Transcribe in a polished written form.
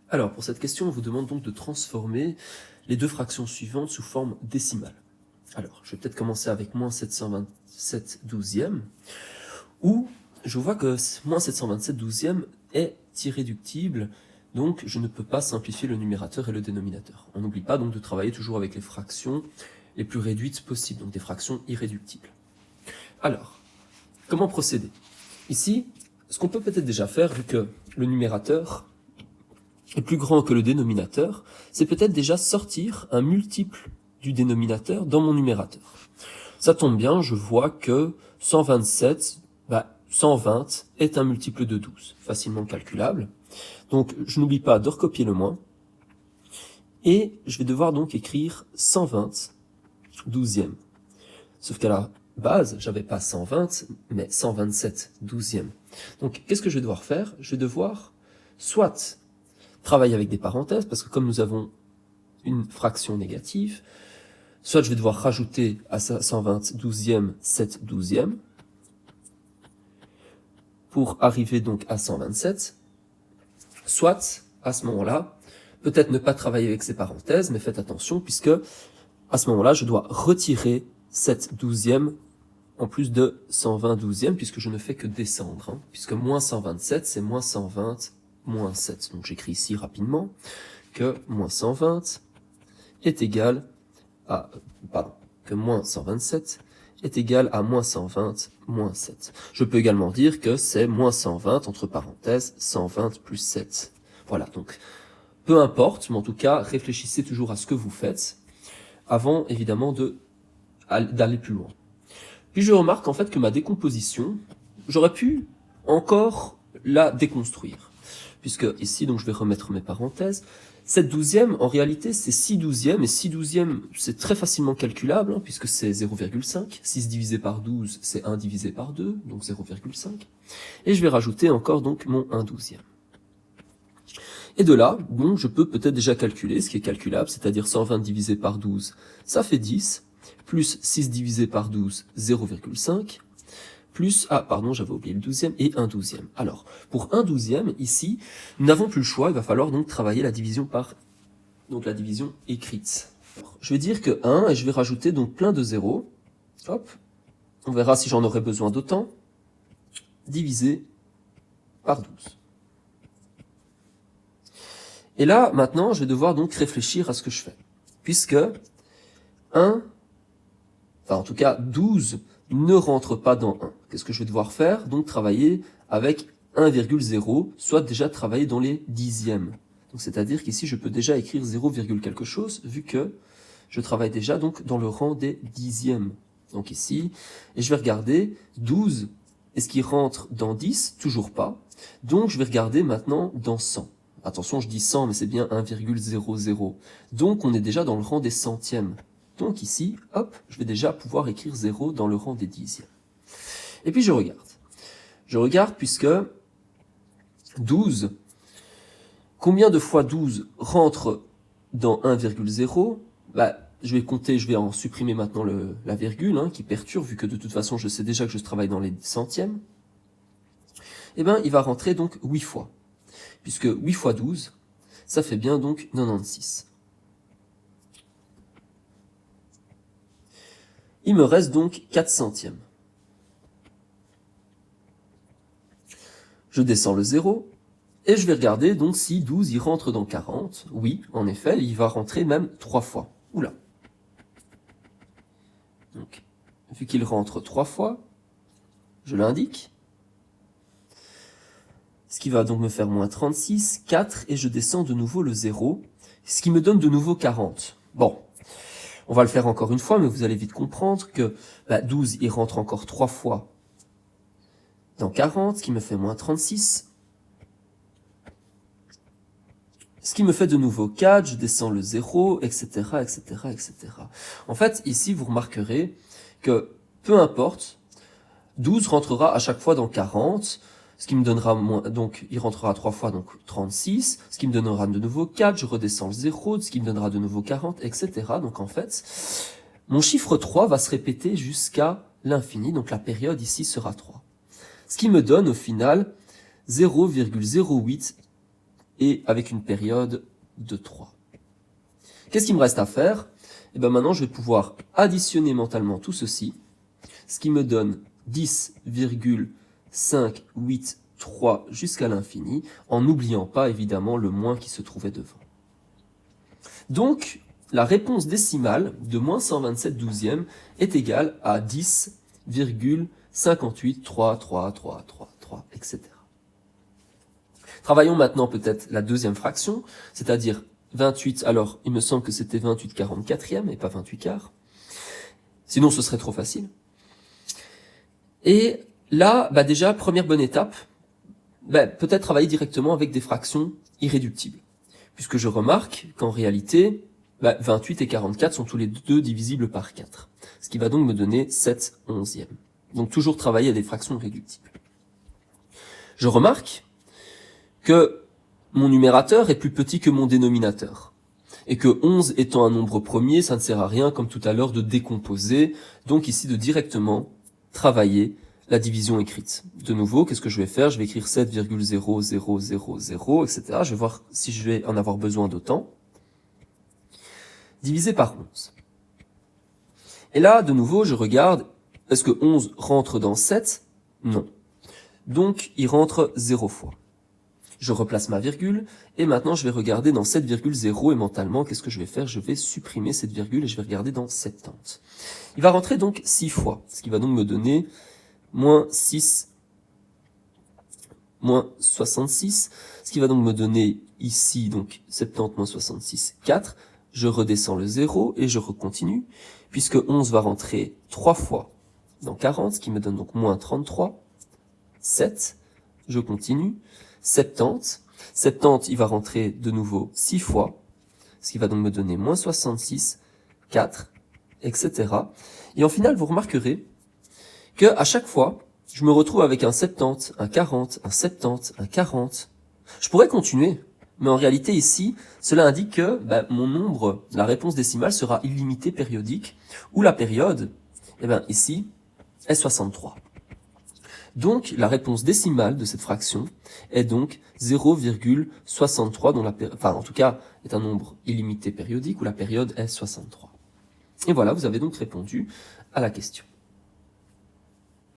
Alors, pour cette question, on vous demande donc de transformer les deux fractions suivantes sous forme décimale. Alors, je vais peut-être commencer avec moins 727 douzièmes, où je vois que moins 727 douzièmes est irréductible, donc je ne peux pas simplifier le numérateur et le dénominateur. On n'oublie pas donc de travailler toujours avec les fractions les plus réduites possibles, donc des fractions irréductibles. Alors, comment procéder? Ici, ce qu'on peut peut-être déjà faire, vu que le numérateur est plus grand que le dénominateur, c'est peut-être déjà sortir un multiple du dénominateur dans mon numérateur. Ça tombe bien, je vois que 127, 120 est un multiple de 12, facilement calculable. Donc je n'oublie pas de recopier le moins, et je vais devoir donc écrire 120 douzièmes. Sauf qu'à la base, j'avais pas 120, mais 127 douzièmes. Donc qu'est-ce que je vais devoir faire? Je vais devoir soit travailler avec des parenthèses, parce que comme nous avons une fraction négative, soit je vais devoir rajouter à 120 douzièmes 7 douzièmes, pour arriver donc à 127, soit, à ce moment-là, peut-être ne pas travailler avec ces parenthèses, mais faites attention, puisque à ce moment-là, je dois retirer 7 douzièmes en plus de 120 douzièmes, puisque je ne fais que descendre, puisque moins 127, c'est moins 120, moins 7. Donc j'écris ici rapidement que moins 120 est égal à, que moins 127 est égal à moins 120 moins 7. Je peux également dire que c'est moins 120, entre parenthèses, 120 plus 7. Voilà, donc peu importe, mais en tout cas, réfléchissez toujours à ce que vous faites, avant évidemment d'aller plus loin. Puis je remarque en fait que ma décomposition, j'aurais pu encore la déconstruire. Puisque ici, donc je vais remettre mes parenthèses, 7 douzièmes, en réalité, c'est 6 douzièmes, et 6 douzièmes, c'est très facilement calculable, puisque c'est 0,5. 6 divisé par 12, c'est 1 divisé par 2, donc 0,5. Et je vais rajouter encore donc mon 1 douzième. Et de là, bon, je peux peut-être déjà calculer ce qui est calculable, c'est-à-dire 120 divisé par 12, ça fait 10, plus 6 divisé par 12, 0,5, plus, j'avais oublié le douzième, et 1 douzième. Alors, pour 1 douzième, ici, nous n'avons plus le choix, il va falloir donc travailler la division par, donc la division écrite. Alors, je vais dire que 1, et je vais rajouter donc plein de zéros, hop, on verra si j'en aurai besoin d'autant, divisé par 12. Et là, maintenant, je vais devoir donc réfléchir à ce que je fais. Puisque 12 ne rentre pas dans 1. Qu'est-ce que je vais devoir faire? Donc travailler avec 1,0, soit déjà travailler dans les dixièmes. Donc c'est-à-dire qu'ici, je peux déjà écrire 0, quelque chose, vu que je travaille déjà donc dans le rang des dixièmes. Donc ici, et je vais regarder 12, est-ce qu'il rentre dans 10? Toujours pas. Donc je vais regarder maintenant dans 100. Attention, je dis 100, mais c'est bien 1,00. Donc, on est déjà dans le rang des centièmes. Donc ici, hop, je vais déjà pouvoir écrire 0 dans le rang des dixièmes. Et puis je regarde. Je regarde puisque 12, combien de fois 12 rentre dans 1,0? Je vais compter, je vais en supprimer maintenant la virgule, qui perturbe, vu que de toute façon, je sais déjà que je travaille dans les centièmes. Eh bien, il va rentrer donc 8 fois. Puisque 8 fois 12, ça fait bien donc 96. Il me reste donc 4 centièmes. Je descends le 0, et je vais regarder donc si 12 il rentre dans 40. Oui, en effet, il va rentrer même 3 fois. Oula. Donc, vu qu'il rentre 3 fois, je l'indique. Ce qui va donc me faire moins 36, 4, et je descends de nouveau le 0, ce qui me donne de nouveau 40. Bon, on va le faire encore une fois, mais vous allez vite comprendre que 12, il rentre encore 3 fois dans 40, ce qui me fait moins 36. Ce qui me fait de nouveau 4, je descends le 0, etc., etc., etc. En fait, ici, vous remarquerez que, peu importe, 12 rentrera à chaque fois dans 40, ce qui me donnera moins, donc il rentrera 3 fois, donc 36, ce qui me donnera de nouveau 4, je redescends le 0, ce qui me donnera de nouveau 40, etc. Donc en fait, mon chiffre 3 va se répéter jusqu'à l'infini, donc la période ici sera 3. Ce qui me donne au final 0,08 et avec une période de 3. Qu'est-ce qu'il me reste à faire? Et bien maintenant, je vais pouvoir additionner mentalement tout ceci, ce qui me donne 10,583 jusqu'à l'infini, en n'oubliant pas évidemment le moins qui se trouvait devant. Donc, la réponse décimale de moins 127 douzièmes est égale à 10,58333333, etc. Travaillons maintenant peut-être la deuxième fraction, c'est-à-dire 28, alors il me semble que c'était 28 44e et pas 28 quarts. Sinon ce serait trop facile. Et là, déjà, première bonne étape, peut-être travailler directement avec des fractions irréductibles. Puisque je remarque qu'en réalité, 28 et 44 sont tous les deux divisibles par 4. Ce qui va donc me donner 7 onzièmes. Donc toujours travailler à des fractions irréductibles. Je remarque que mon numérateur est plus petit que mon dénominateur. Et que 11 étant un nombre premier, ça ne sert à rien, comme tout à l'heure, de décomposer. Donc ici, de directement travailler la division écrite. De nouveau, qu'est-ce que je vais faire? Je vais écrire 7,0000, etc. Je vais voir si je vais en avoir besoin d'autant. Divisé par 11. Et là, de nouveau, je regarde, est-ce que 11 rentre dans 7? Non. Donc, il rentre 0 fois. Je replace ma virgule, et maintenant je vais regarder dans 7,0, et mentalement, qu'est-ce que je vais faire? Je vais supprimer cette virgule, et je vais regarder dans 70. Il va rentrer donc 6 fois, ce qui va donc me donner moins 6, moins 66, ce qui va donc me donner ici, donc 70 moins 66, 4. Je redescends le 0, et je recontinue, puisque 11 va rentrer 3 fois dans 40, ce qui me donne donc moins 33, 7, je continue, 70, il va rentrer de nouveau 6 fois, ce qui va donc me donner moins 66, 4, etc. Et en final, vous remarquerez que à chaque fois, je me retrouve avec un 70, un 40, un 70, un 40. Je pourrais continuer, mais en réalité ici, cela indique que mon nombre, la réponse décimale sera illimitée périodique, ou la période, ici, est 63. Donc, la réponse décimale de cette fraction est donc 0,63, dont en tout cas, est un nombre illimité périodique, où la période est 63. Et voilà, vous avez donc répondu à la question.